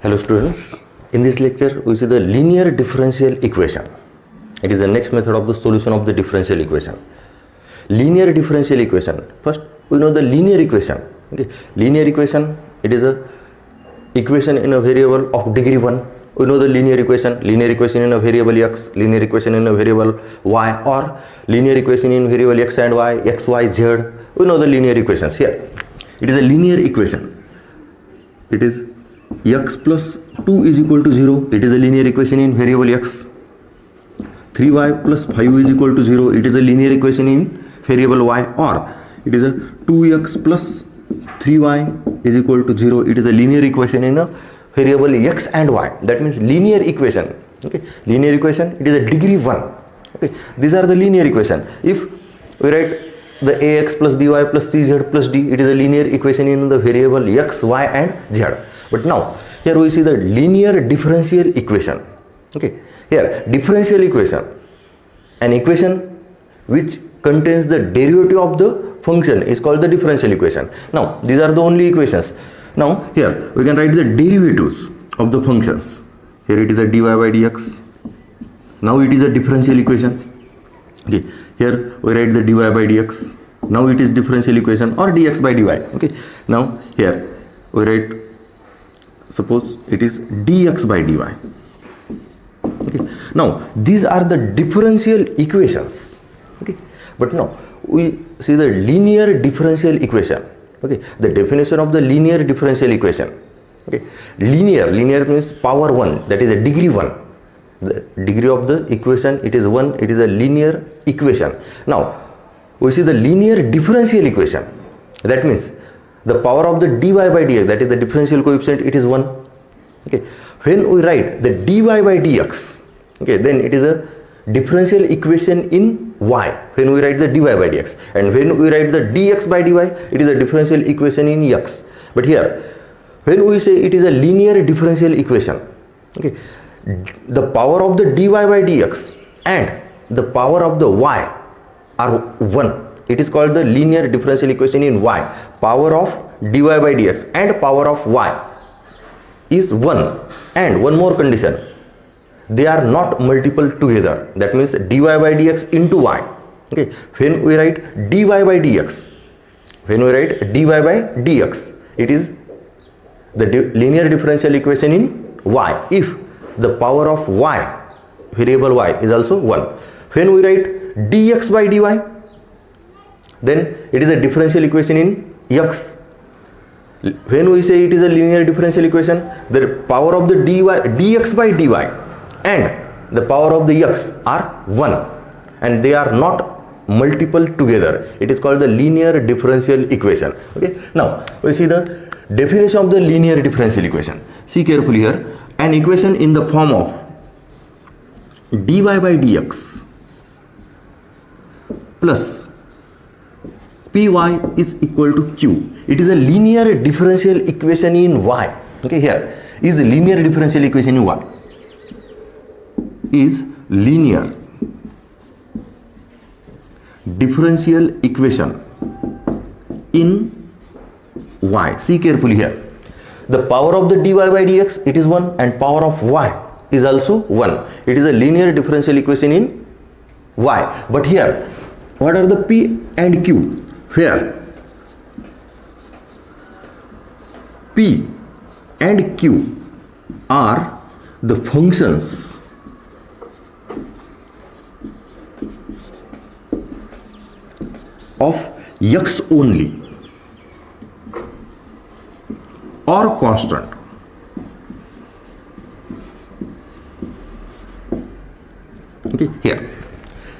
Hello students, in this lecture we see the linear differential equation. It is the next method of the solution of the differential equation. Linear differential equation. First we know the linear equation. Okay. Linear equation, it is a equation in a variable of degree 1. We know the linear equation in a variable x, linear equation in a variable y, or linear equation in variable x and y, x, y, z. We know the linear equations here. It is a linear equation. It is x plus 2 is equal to 0. It is a linear equation in variable x. 3y plus 5 is equal to 0. It is a linear equation in variable y, or it is a 2x plus 3y is equal to 0. It is a linear equation in a variable x and y. That means linear equation. Okay, linear equation, it is a degree 1. Okay, these are the linear equation. If we write the ax plus by plus cz plus d, it is a linear equation in the variable x, y and z. But now here we see the linear differential equation. Okay, here differential equation, an equation which contains the derivative of the function is called the differential equation. Now these are the only equations. Now here we can write the derivatives of the functions. Here it is a dy by dx. Now it is a differential equation. Okay, here we write the dy by dx. Now it is differential equation, or dx by dy. Okay, now here we write, suppose it is dx by dy. Okay, now these are the differential equations. Okay, but now we see the linear differential equation. Okay, the definition of the linear differential equation. Okay, linear means power 1, that is a degree 1. The degree of the equation, it is 1, it is a linear equation. Now we see the linear differential equation. That means the power of the dy by dx, that is the differential coefficient, it is 1. Okay, when we write the dy by dx, okay, then it is a differential equation in y when we write the dy by dx, and when we write the dx by dy, it is a differential equation in x. But here when we say it is a linear differential equation, okay, the power of the dy by dx and the power of the y are 1. It is called the linear differential equation in y. Power of dy by dx and power of y is 1, and one more condition, they are not multiple together. That means dy by dx into y. Okay, when we write dy by dx, it is the linear differential equation in y if the power of y, variable y, is also 1. When we write dx by dy, then it is a differential equation in x. When we say it is a linear differential equation, the power of the dx by dy and the power of the x are 1, and they are not multiple together. It is called the linear differential equation. Okay, now we see the definition of the linear differential equation. See carefully here, an equation in the form of dy by dx plus py is equal to q. It is a linear differential equation in y. Okay, here is a linear differential equation in y. Is linear differential equation in y. See carefully here. The power of the dy by dx, it is 1, and power of y is also 1. It is a linear differential equation in y. But here, what are the p and q? Here, p and q are the functions of x only or constant. Okay, here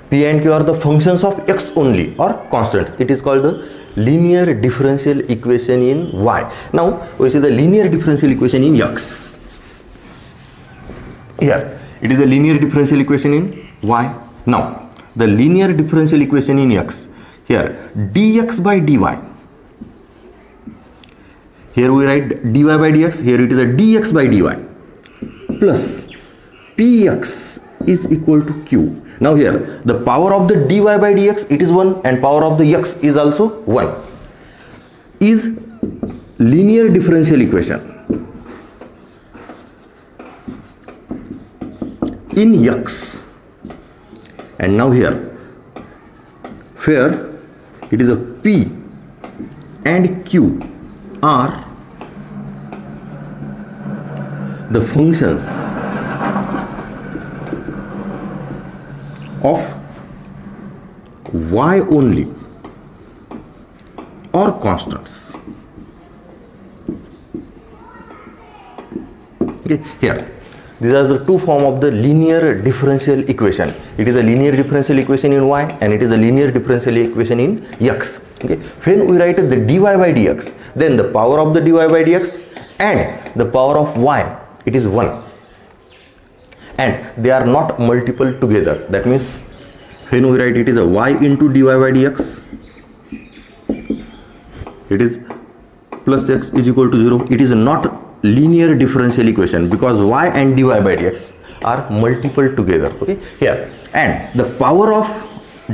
p and q are the functions of x only or constant. It is called the linear differential equation in y. Now we see the linear differential equation in x. Here it is a linear differential equation in y. Now the linear differential equation in x, here dx by dy, here we write dy by dx, here it is a dx by dy plus px is equal to q. Now here the power of the dy by dx, it is 1, and power of the x is also 1. Is linear differential equation in x, and now here where it is a p and q are the functions of y only or constants. Okay, here these are the two forms of the linear differential equation. It is a linear differential equation in y and it is a linear differential equation in x. Okay, when we write the dy by dx, then the power of the dy by dx and the power of y, it is 1, and they are not multiple together. That means when we write it is a y into dy by dx, it is plus x is equal to 0. It is not linear differential equation because y and dy by dx are multiple together. Okay, here, and the power of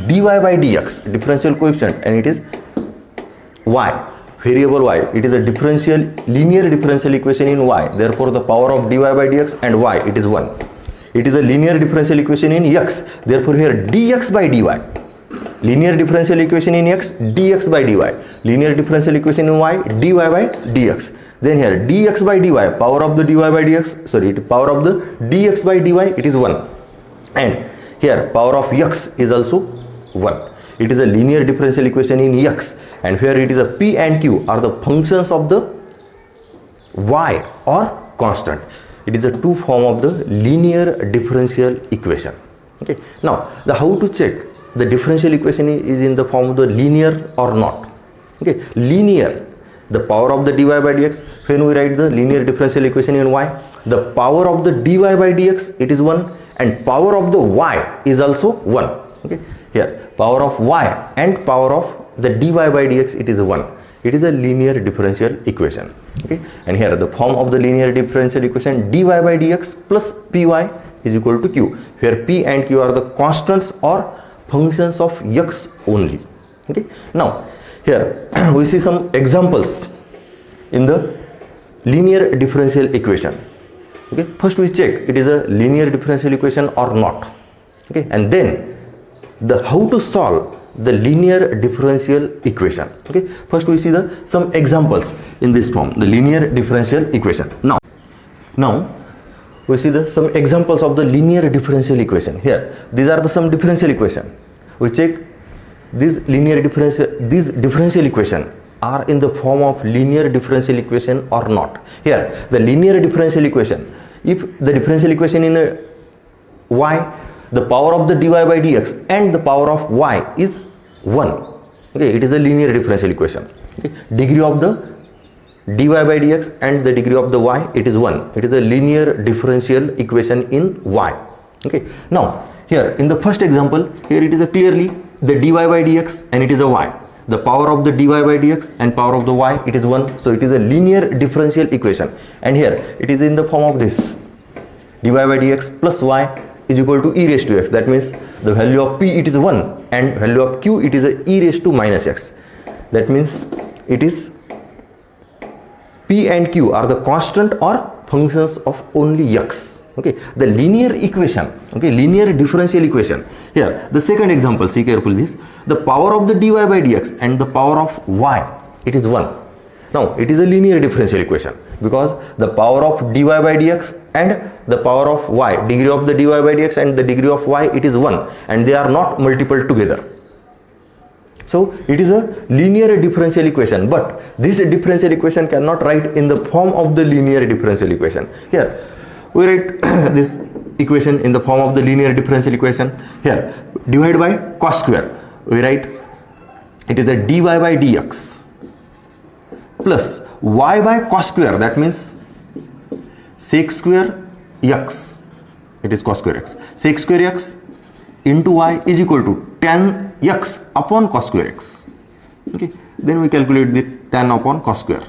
dy by dx, differential coefficient, and it is y, variable y, it is a linear differential equation in y. Therefore the power of dy by dx and y, it is 1. It is a linear differential equation in x. Therefore here dx by dy, linear differential equation in x, dx by dy, linear differential equation in y, dy by dx. Then here dx by dy, power of the dy by dx, sorry, power of the dx by dy, it is 1, and here power of x is also 1. It is a linear differential equation in x, and here it is a p and q are the functions of the y or constant. It is a two form of the linear differential equation. Okay, now the how to check the differential equation is in the form of the linear or not. Okay, linear, the power of the dy by dx, when we write the linear differential equation in y, the power of the dy by dx, it is 1, and power of the y is also 1. Okay, here power of y and power of the dy by dx, it is 1. It is a linear differential equation. Okay, and here the form of the linear differential equation, dy by dx plus py is equal to q, where p and q are the constants or functions of x only. Okay, now here we see some examples in the linear differential equation. Okay, first we check it is a linear differential equation or not. Okay, and then the how to solve the linear differential equation. Okay, first we see some examples in this form, the linear differential equation. Now we see some examples of the linear differential equation. Here these are some differential equation. We check these differential equation are in the form of linear differential equation or not. Here the linear differential equation, if the differential equation in a y, the power of the dy by dx and the power of y is 1. Okay, it is a linear differential equation. Okay, degree of the dy by dx and the degree of the y, it is 1. It is a linear differential equation in y. Okay, now here in the first example, here it is a clearly the dy by dx and it is a y. The power of the dy by dx and power of the y, it is 1. So it is a linear differential equation, and here it is in the form of this dy by dx plus y is equal to e raised to x. That means the value of p, it is 1, and value of q, it is a e raised to minus x. That means it is p and q are the constant or functions of only x. Okay, the linear equation, okay, linear differential equation. Here the second example, see carefully this, the power of the dy by dx and the power of y, it is 1. Now it is a linear differential equation because the power of dy by dx and the power of y, degree of the dy by dx and the degree of y, it is 1, and they are not multiple together. So it is a linear differential equation, but this differential equation cannot write in the form of the linear differential equation. Here we write this equation in the form of the linear differential equation. Here divide by cos square, we write it is a dy by dx plus y by cos square, that means sec square x, it is cos square x, sec square x into y is equal to tan x upon cos square x. Okay, then we calculate the tan upon cos square.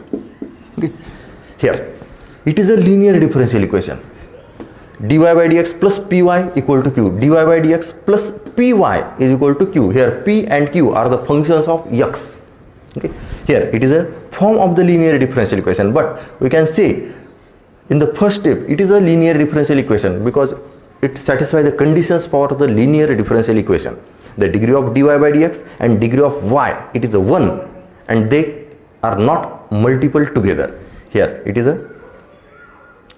Okay, here it is a linear differential equation, dy by dx plus py equal to q, dy by dx plus py is equal to q. Here p and q are the functions of x. Okay, here it is a form of the linear differential equation, but we can say in the first step it is a linear differential equation because it satisfies the conditions for the linear differential equation. The degree of dy by dx and degree of y, it is a 1 and they are not multiple together. Here it is a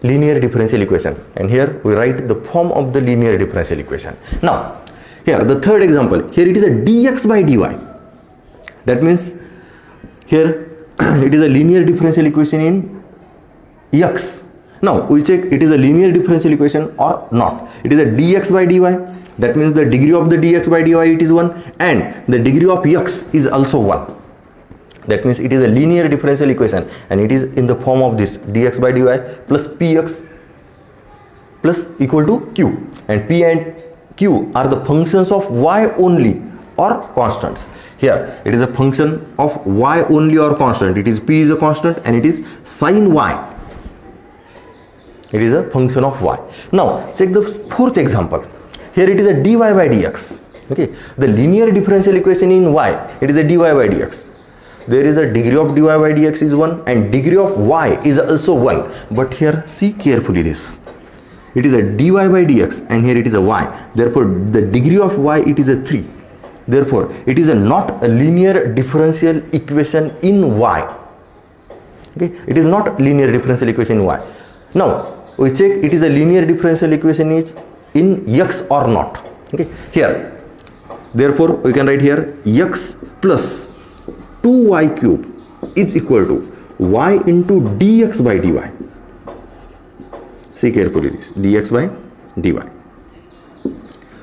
linear differential equation, and here we write the form of the linear differential equation. Now here the third example, here it is a dx by dy. That means here it is a linear differential equation in x. Now we check it is a linear differential equation or not. It is a dx by dy. That means the degree of the dx by dy it is 1 and the degree of x is also 1. That means it is a linear differential equation and it is in the form of this dx by dy plus px plus equal to q, and p and q are the functions of y only or constants. Here it is a function of y only or constant. It is p is a constant and it is sin y. It is a function of y. Now check the fourth example. Here it is a dy by dx. Okay, the linear differential equation in y, it is a dy by dx. There is a degree of dy by dx is 1 and degree of y is also 1. But here see carefully this. It is a dy by dx and here it is a y. Therefore the degree of y it is a 3. Therefore it is not a linear differential equation in y. Okay, it is not linear differential equation in y. Now we check it is a linear differential equation is in x or not. Okay, here therefore we can write here x plus 2y cube is equal to y into dx by dy. See carefully this dx by dy.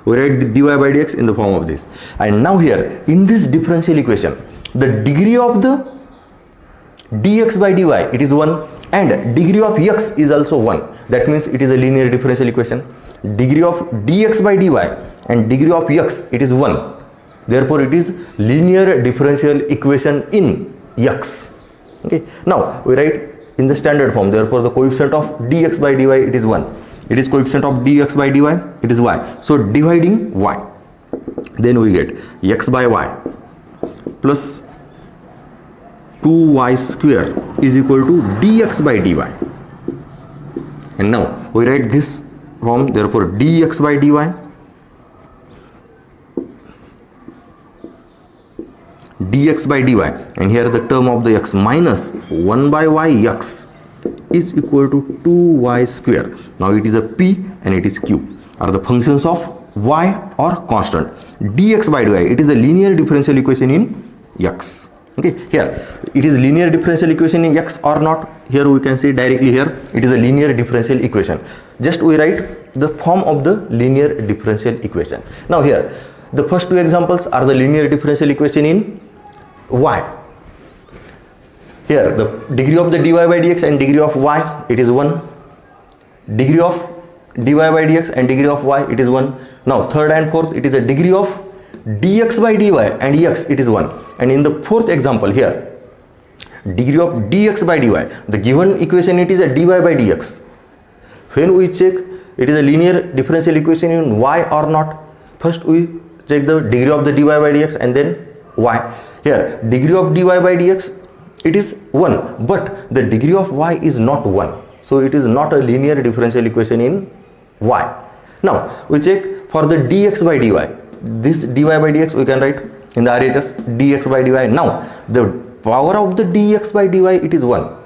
We write the dy by dx in the form of this, and now here in this differential equation the degree of the dx by dy it is 1 and degree of x is also 1. That means it is a linear differential equation. Degree of dx by dy and degree of x it is 1. Therefore it is linear differential equation in x. Okay, now we write in the standard form. Therefore the coefficient of dx by dy it is 1. It is coefficient of dx by dy it is y. So dividing y, then we get x by y plus 2y square is equal to dx by dy. And now we write this form. Therefore dx by dy dx by dy, and here the term of the x minus 1 by y x is equal to 2y square. Now it is a p and it is q are the functions of y or constant. Dx by dy it is a linear differential equation in x. Okay, here it is linear differential equation in x or not. Here we can see directly here it is a linear differential equation. Just we write the form of the linear differential equation. Now here the first two examples are the linear differential equation in y. Here the degree of the dy by dx and degree of y it is 1. Degree of dy by dx and degree of y it is 1. Now third and fourth it is a degree of dx by dy and x it is 1. And in the fourth example here degree of dx by dy, the given equation it is a dy by dx. When we check it is a linear differential equation in y or not, first we check the degree of the dy by dx and then y. Here degree of dy by dx it is 1 but the degree of y is not 1, so it is not a linear differential equation in y. Now we check for the dx by dy. This dy by dx we can write in the RHS dx by dy. Now the power of the dx by dy it is 1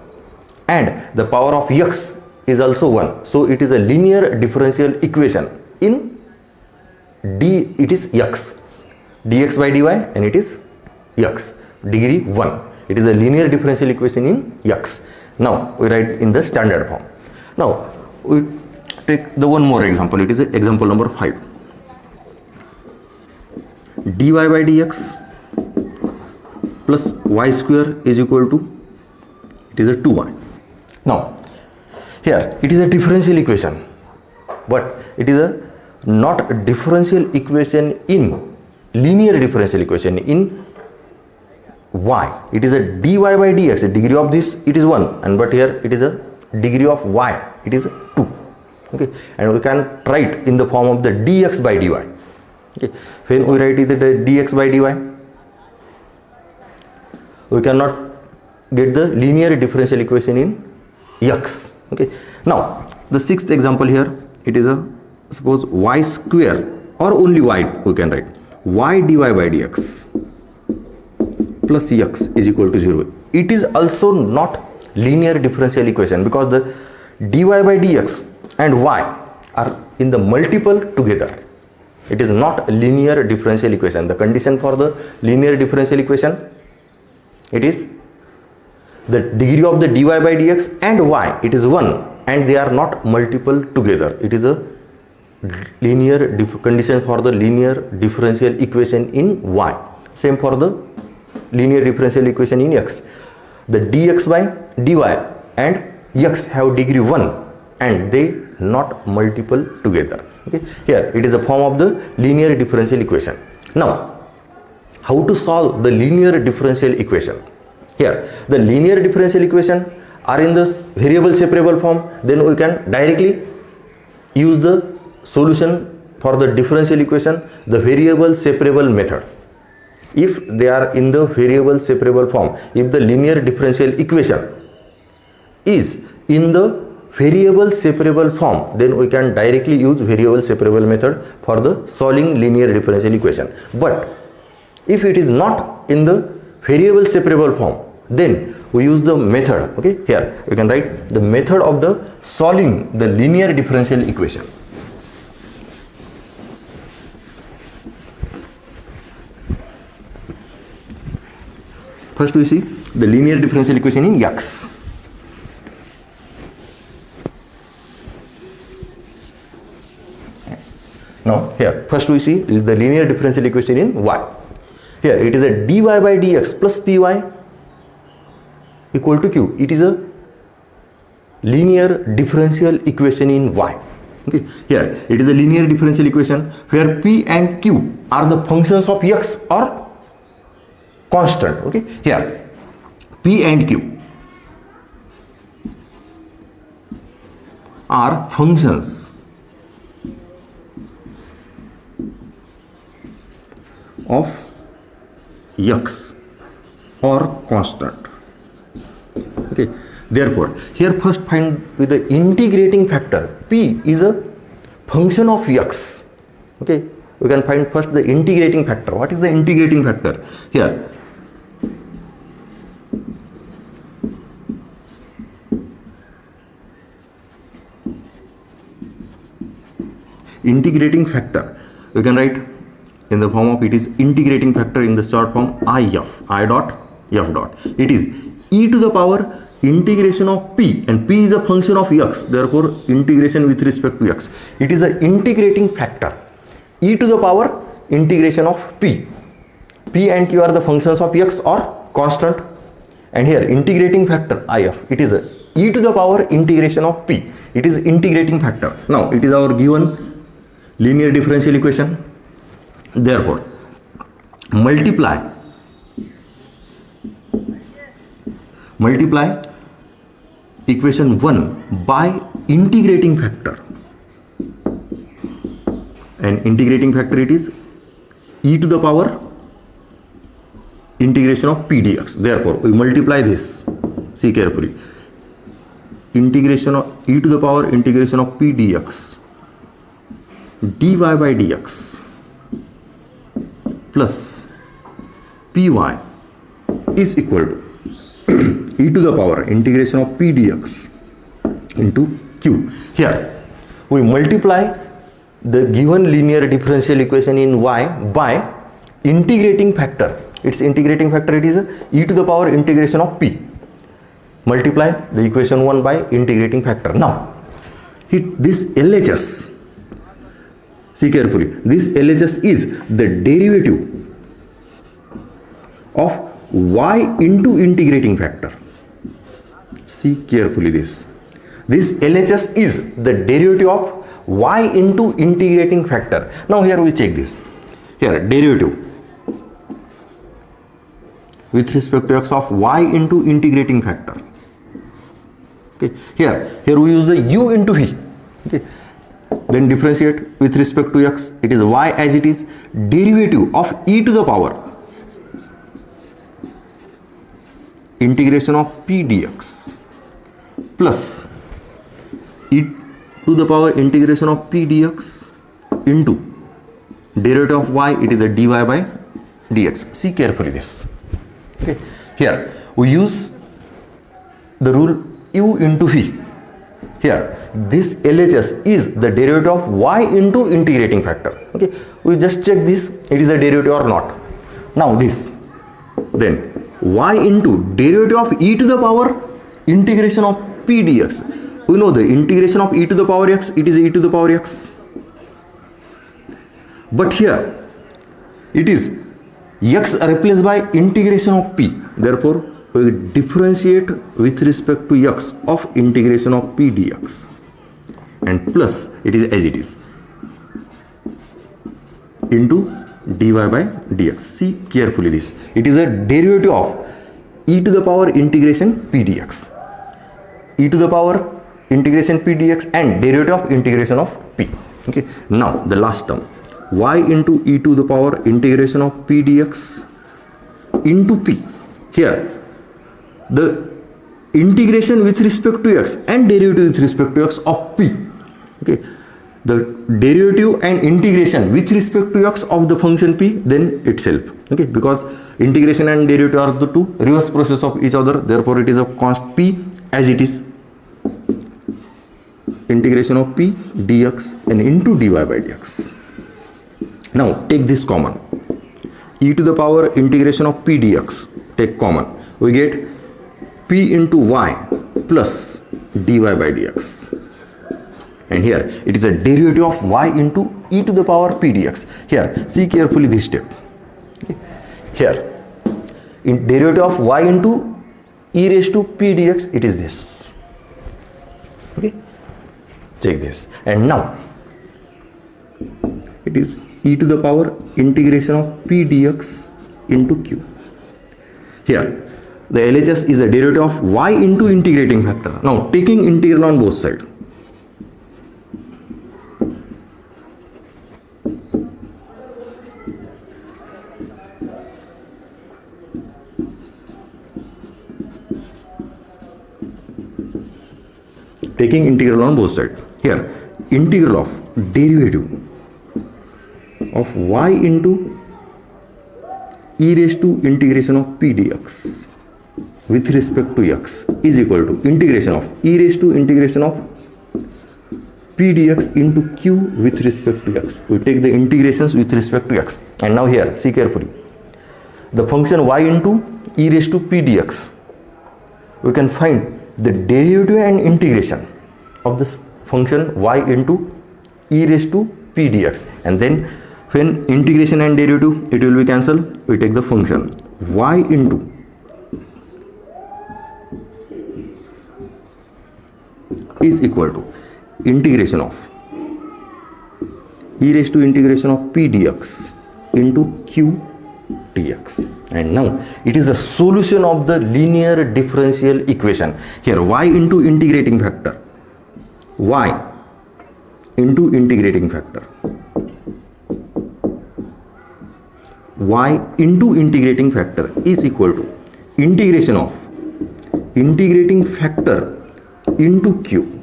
and the power of x is also 1, so it is a linear differential equation in d it is x, dx by dy and it is x, degree 1. It is a linear differential equation in x. Now we write in the standard form. Now we take the one more example. It is example number 5. dy by dx plus y square is equal to it is a 2y. Now here it is a differential equation, but it is a not a differential equation in linear differential equation in y. It is a dy by dx, the degree of this it is 1, and but here it is a degree of y it is 2. Okay, and we can write in the form of the dx by dy. Okay, when we write it the dx by dy, we cannot get the linear differential equation in x. Okay, now the sixth example here it is a suppose y square or only y, we can write y dy by dx plus x is equal to 0. It is also not linear differential equation because the dy by dx and y are in the multiple together. It is not a linear differential equation. The condition for the linear differential equation, it is the degree of the dy by dx and y, it is 1 and they are not multiple together. It is a linear condition for the linear differential equation in y. Same for the linear differential equation in x. The dx by dy and x have degree 1 and they not multiple together. Okay, here it is a form of the linear differential equation. Now, how to solve the linear differential equation? Here, the linear differential equation are in the variable separable form. Then we can directly use the solution for the differential equation, the variable separable method. If they are in the variable separable form, if the linear differential equation is in the variable separable form, then we can directly use variable separable method for the solving linear differential equation. But if it is not in the variable separable form, then we use the method. Okay, here we can write the method of the solving the linear differential equation. First we see the linear differential equation in x. Now here first we see is the linear differential equation in y. Here it is a dy by dx plus py equal to q. It is a linear differential equation in y. Okay, here it is a linear differential equation where p and q are the functions of x or constant. Okay, here p and q are functions of x or constant. Okay, therefore here first find with the integrating factor. P is a function of x. Okay, we can find first the integrating factor. What is the integrating factor? Here integrating factor we can write in the form of, it is integrating factor in the short form I dot f dot. It is e to the power integration of p, and p is a function of x, therefore integration with respect to x. It is an integrating factor e to the power integration of p. P and q are the functions of x or constant, and here integrating factor if, it is a e to the power integration of p. It is integrating factor. Now it is our given linear differential equation. Therefore multiply equation 1 by integrating factor, and integrating factor it is e to the power integration of p dx. Therefore we multiply this, see carefully, integration of e to the power integration of p dx dy by dx plus py is equal to e to the power integration of p dx into q. Here we multiply the given linear differential equation in y by integrating factor. Its integrating factor, it is e to the power integration of p. Multiply the equation 1 by integrating factor. Now this LHS, see carefully, this LHS is the derivative of y into integrating factor. See carefully this LHS is the derivative of y into integrating factor. Now here we check this. Here derivative with respect to x of y into integrating factor. Okay, here we use the u into v. Okay, then differentiate with respect to x, it is y as it is, derivative of e to the power integration of p dx plus e to the power integration of p dx into derivative of y, it is a dy by dx. See carefully this. Okay, here we use the rule u into v. Here this LHS is the derivative of y into integrating factor. Okay, we just check this, it is a derivative or not. Now this, then y into derivative of e to the power integration of p dx. We know the integration of e to the power x, it is e to the power x. But here it is x replaced by integration of p. Therefore, we differentiate with respect to x of integration of p dx, and plus it is as it is into dy by dx. See carefully this. It is a derivative of e to the power integration p dx. E to the power integration p dx and derivative of integration of p. Okay. Now the last term, y into e to the power integration of p dx into p. Here the integration with respect to x and derivative with respect to x of p. Okay, the derivative and integration with respect to x of the function p then itself. Okay, because integration and derivative are the two reverse process of each other, therefore it is a const p as it is, integration of p dx and into dy by dx. Now take this common, e to the power integration of p dx, take common, we get p into y plus dy by dx, and here it is a derivative of y into e to the power p dx. Here see carefully this step. Okay. Here in derivative of y into e raised to p dx, it is this. Okay, check this, and now it is e to the power integration of p dx into q. Here the LHS is a derivative of y into integrating factor. Now taking integral on both sides. Taking integral on both sides. Here integral of derivative of y into e raised to integration of p dx with respect to x is equal to integration of e raised to integration of p dx into q with respect to x. We take the integrations with respect to x, and now here see carefully, the function y into e raised to p dx, we can find the derivative and integration of this function y into e raised to p dx, and then when integration and derivative it will be cancelled, we take the function y into is equal to integration of e raised to integration of p dx into q dx, and now it is a solution of the linear differential equation. Here y into integrating factor, y into integrating factor, y into integrating factor is equal to integration of integrating factor into q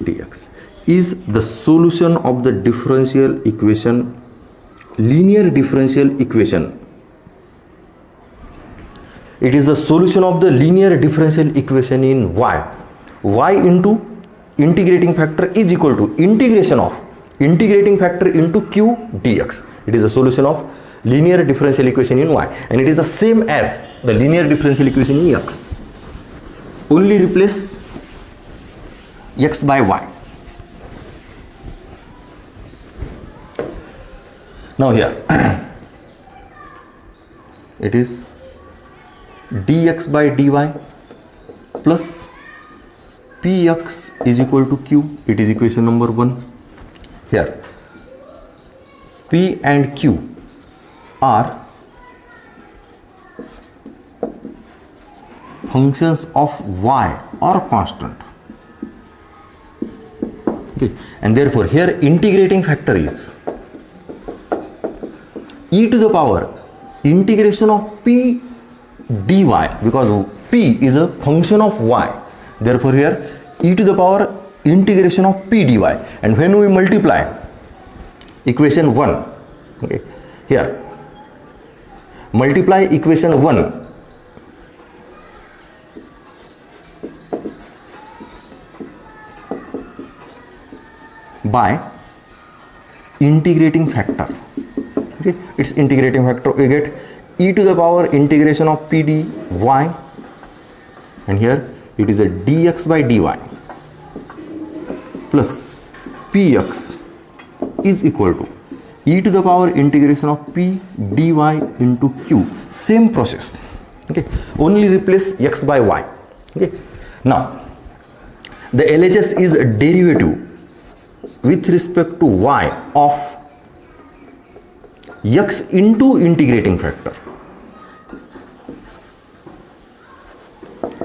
dx is the solution of the differential equation, linear differential equation. It is the solution of the linear differential equation in y. Y into integrating factor is equal to integration of integrating factor into q dx. It is a solution of linear differential equation in y, and it is the same as the linear differential equation in x. Only replace x by y. Now here it is dx by dy plus px is equal to q. It is equation number 1. Here p and q are functions of y or constant. Okay, and therefore here integrating factor is e to the power integration of p dy, because p is a function of y. Therefore here e to the power integration of p dy, and when we multiply equation 1, okay, here multiply equation 1 by integrating factor, okay, its integrating factor, we get e to the power integration of p dy, and here it is a dx by dy plus px is equal to e to the power integration of p dy into q. Same process, okay, only replace x by y, okay. Now the LHS is a derivative with respect to y of x into integrating factor,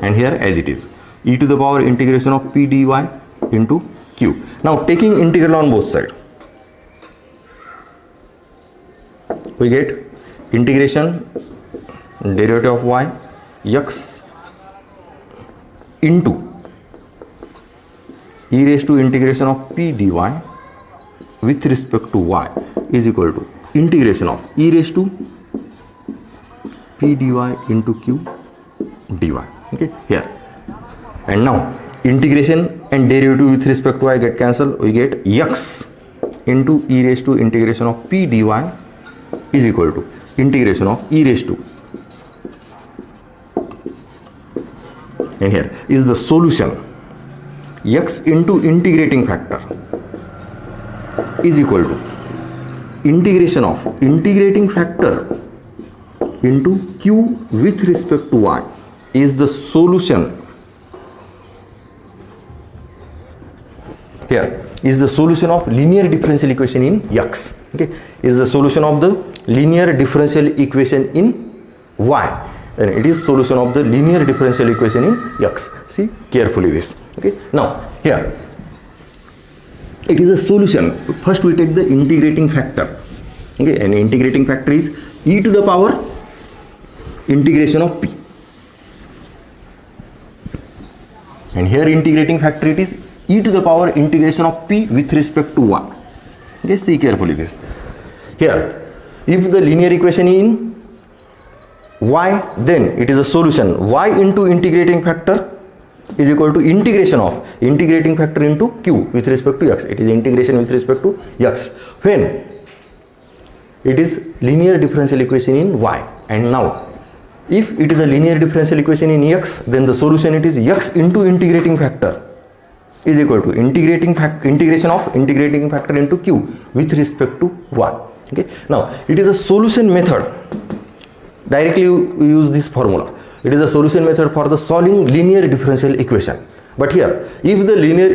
and here as it is e to the power integration of p dy into q. Now taking integral on both sides, we get integration derivative of y x into e raised to integration of p dy with respect to y is equal to integration of e raised to p dy into q dy, okay, here. And now integration and derivative with respect to y get cancelled, we get x into e raised to integration of p dy is equal to integration of e raised to, and here is the solution, x into integrating factor is equal to integration of integrating factor into q with respect to y is the solution. Here is the solution of linear differential equation in x, okay, is the solution of the linear differential equation in y, and it is solution of the linear differential equation in x. See carefully this, okay. Now here it is a solution. First we take the integrating factor, okay, and integrating factor is e to the power integration of p, and here integrating factor it is e to the power integration of p with respect to y. Okay, see carefully this. Here if the linear equation in y, then it is a solution y into integrating factor is equal to integration of integrating factor into q with respect to x. It is integration with respect to x when it is linear differential equation in y. And now if it is a linear differential equation in x, then the solution it is x into integrating factor is equal to integration of integrating factor into q with respect to y, okay. Now it is a solution method, directly you use this formula. It is a solution method for the solving linear differential equation. But here if the linear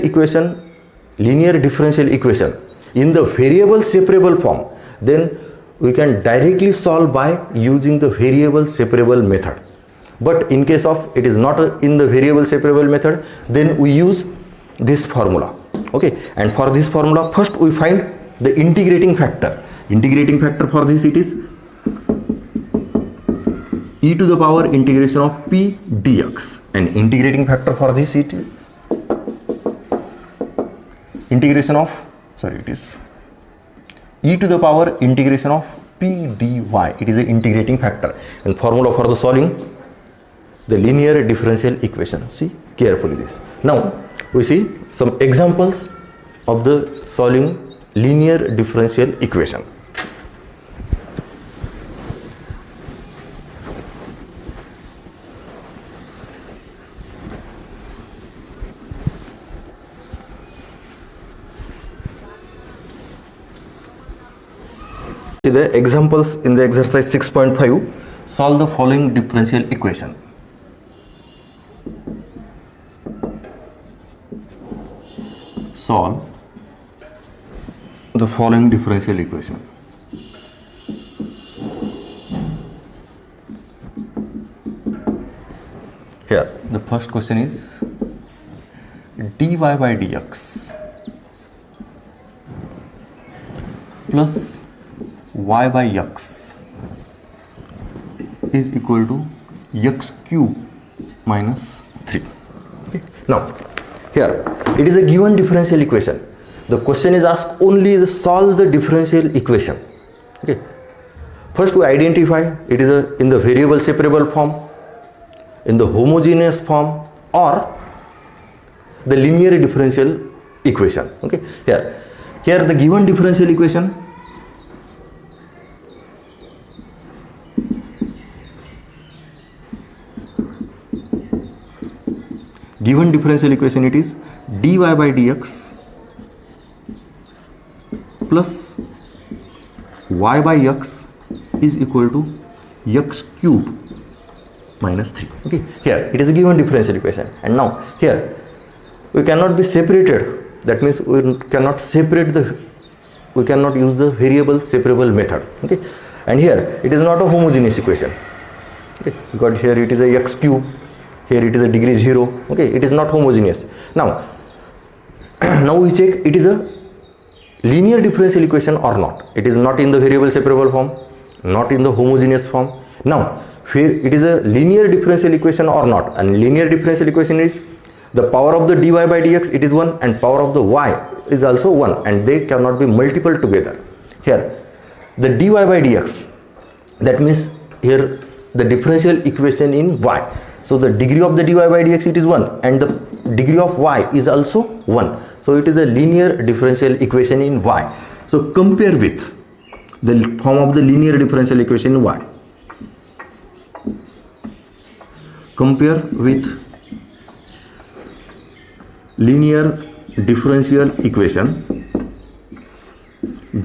differential equation in the variable separable form, then we can directly solve by using the variable separable method. But in case of it is not in the variable separable method, then we use this formula, okay. And for this formula first we find the integrating factor. Integrating factor for this it is e to the power integration of p dx, and integrating factor for this it is integration of, sorry, it is e to the power integration of p dy. It is an integrating factor, and formula for the solving the linear differential equation. See carefully this. Now we see some examples of the solving linear differential equation. See the examples in the exercise 6.5. Solve the following differential equation. Solve the following differential equation. Here the first question is dy by dx plus y by x is equal to x cube minus 3. Okay. Now here it is a given differential equation. The question is asked only solve the differential equation. Okay, first we identify it is in the variable separable form, in the homogeneous form, or the linear differential equation. Okay, here the given differential equation, it is dy by dx plus y by x is equal to x cube minus 3. Okay, here it is a given differential equation, and now here we cannot be separated. That means we cannot use the variable separable method. Okay, and here it is not a homogeneous equation. Okay, because here it is a x cube, here it is a degree 0. Okay, it is not homogeneous. Now we check it is a linear differential equation or not. It is not in the variable separable form, not in the homogeneous form. Now here it is a linear differential equation or not, and linear differential equation is the power of the dy by dx, it is 1, and power of the y is also 1, and they cannot be multiple together. Here the dy by dx, that means here the differential equation in y, so the degree of the dy by dx it is 1, and the degree of y is also 1, so it is a linear differential equation in y. So compare with the form of the linear differential equation in y. Compare with linear differential equation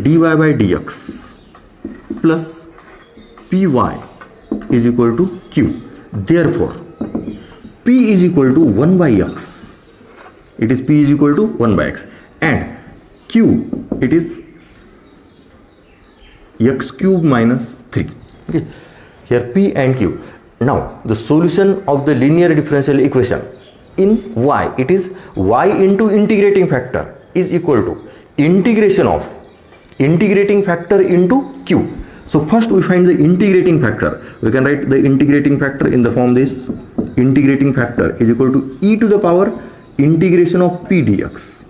dy by dx plus py is equal to q. Therefore p is equal to 1 by x. It is p is equal to 1 by x, and q it is x cube minus 3. Okay, here p and q. Now the solution of the linear differential equation in y, it is y into integrating factor is equal to integration of integrating factor into q. So first we find the integrating factor. We can write the integrating factor in the form this: integrating factor is equal to e to the power integration of p dx.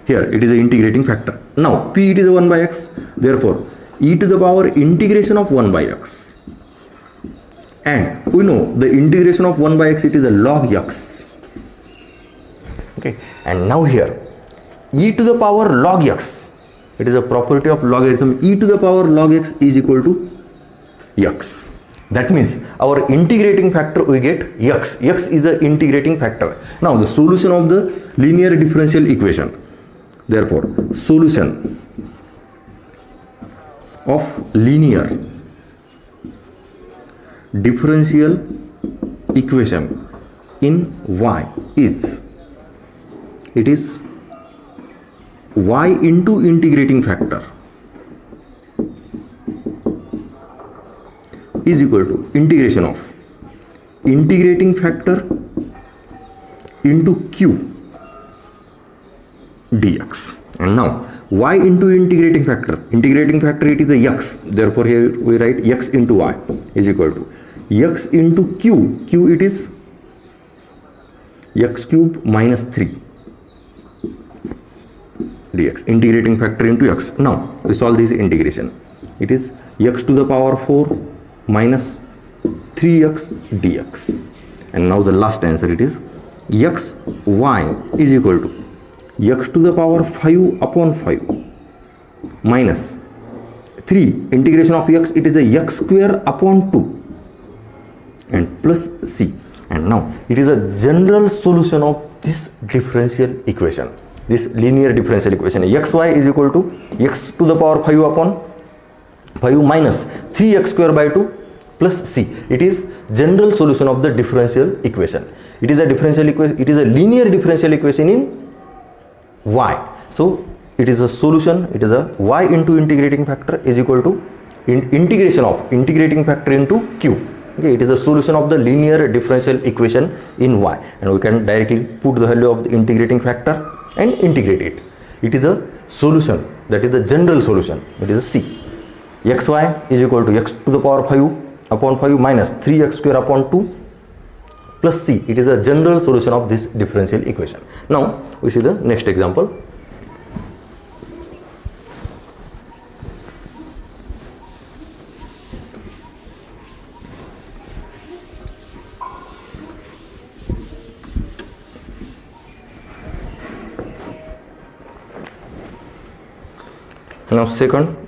Here it is the integrating factor. Now p it is 1 by x, therefore e to the power integration of 1 by x. And we know the integration of 1 by x, it is a log x. Okay, and now here e to the power log x, it is a property of logarithm. E to the power log x is equal to x. That means our integrating factor we get x. X is the integrating factor. Now the solution of the linear differential equation. Therefore solution of linear differential equation in y is, it is y into integrating factor is equal to integration of integrating factor into q dx. And now y into integrating factor it is a x, therefore here we write x into y is equal to x into q it is x cube minus 3 dx, integrating factor into x. Now we solve this integration. It is x to the power 4 minus 3x dx, and now the last answer it is x y is equal to x to the power 5 upon 5 minus 3 integration of x, it is a x square upon 2 and plus c. And now it is a general solution of this differential equation, this linear differential equation. Xy is equal to x to the power 5 upon 5 minus 3x square by 2 plus c. It is general solution of the differential equation. It is a differential equation, it is a linear differential equation in y. So it is a solution, it is a y into integrating factor is equal to integration of integrating factor into q. Okay, it is a solution of the linear differential equation in y, and we can directly put the value of the integrating factor and integrate it. It is a solution, that is the general solution, it is a c. Xy is equal to x to the power 5 upon 5 minus 3x square upon 2 plus c. It is a general solution of this differential equation. Now we see the next example.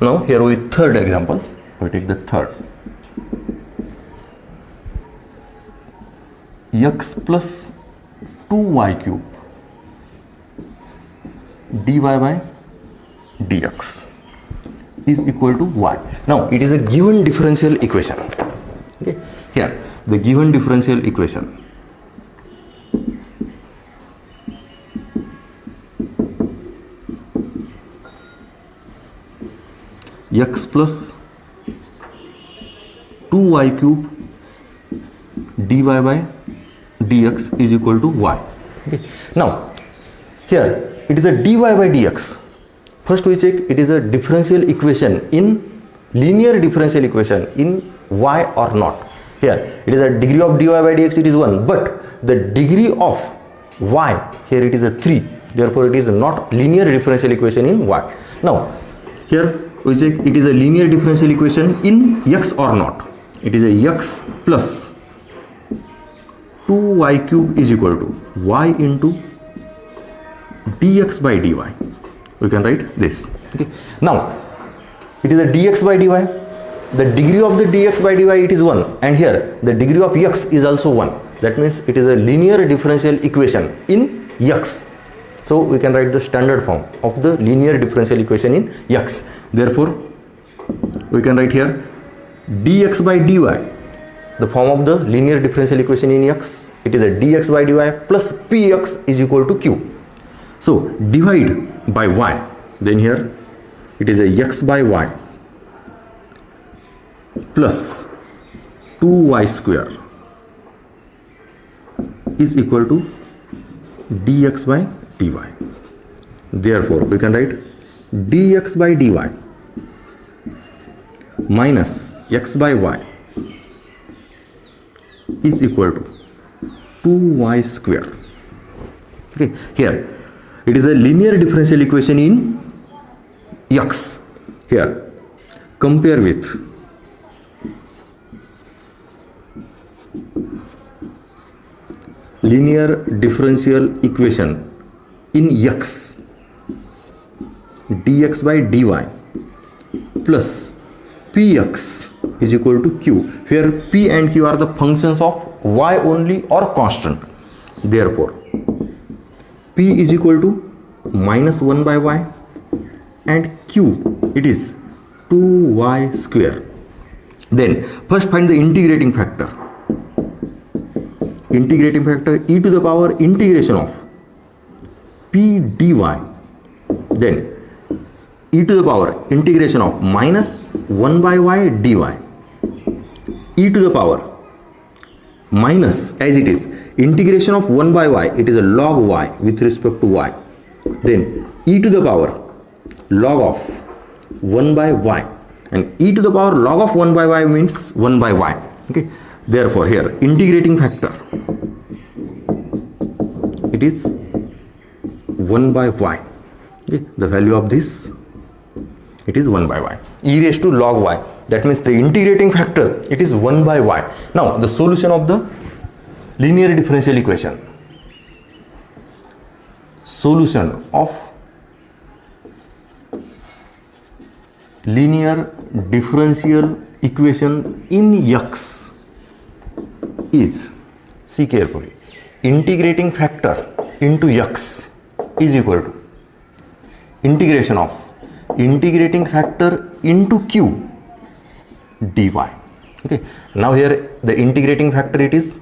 Now here we third example. We take the third. X plus 2y cube dy by dx is equal to y. Now it is a given differential equation. Okay, here the given differential equation. X plus 2y cube dy by dx is equal to y. Okay. Now here it is a dy by dx. First we check it is a differential equation in linear differential equation in y or not. Here it is a degree of dy by dx, it is 1, but the degree of y here it is a 3, therefore it is not linear differential equation in y. Now here we check it is a linear differential equation in x or not. It is a x plus 2y cube is equal to y into dx by dy. We can write this. Okay. Now it is a dx by dy. The degree of the dx by dy it is 1, and here the degree of x is also 1. That means it is a linear differential equation in x. So we can write the standard form of the linear differential equation in x. Therefore we can write here dx by dy, the form of the linear differential equation in x, it is a dx by dy plus px is equal to q. So divide by y, then here it is a x by y plus 2y square is equal to dx by dy. Therefore we can write dx by dy minus x by y is equal to 2y square. Okay, here it is a linear differential equation in x. Here compare with linear differential equation in x, dx by dy plus px is equal to q. Here p and q are the functions of y only or constant. Therefore p is equal to minus 1 by y and q it is 2y square. Then first find the integrating factor. Integrating factor e to the power integration of p dy, then e to the power integration of minus 1 by y dy, e to the power minus, as it is, integration of 1 by y, it is a log y with respect to y, then e to the power log of 1 by y, and e to the power log of 1 by y means 1 by y. Okay, therefore here integrating factor it is 1 by y. Okay, the value of this it is 1 by y, e raised to log y. That means the integrating factor it is 1 by y. Now the solution of the linear differential equation. Solution of linear differential equation in x is, see carefully, integrating factor into x is equal to integration of integrating factor into q dy. Okay, now here the integrating factor it is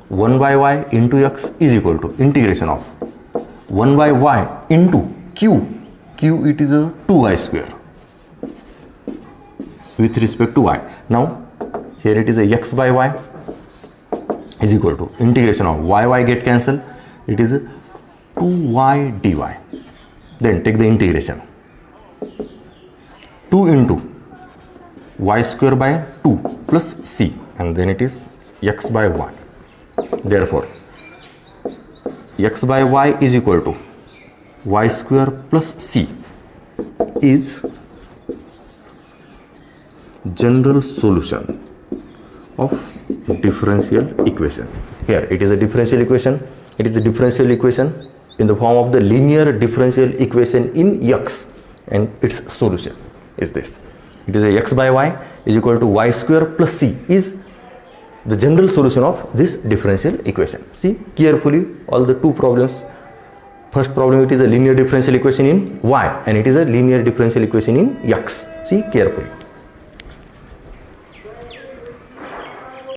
1 by y into x is equal to integration of 1 by y into q it is a 2y square with respect to y. Now here it is a x by y is equal to integration of y get cancelled, it is a 2y dy. Then take the integration, 2 into y square by 2 plus c, and then it is x by y Therefore, x by y is equal to y square plus c is general solution of differential equation. Here it is a differential equation. It is a differential equation in the form of the linear differential equation in x, and its solution is this. It is a x by y is equal to y square plus c is the general solution of this differential equation. See carefully all the two problems. First problem, it is a linear differential equation in y, and it is a linear differential equation in x. See carefully.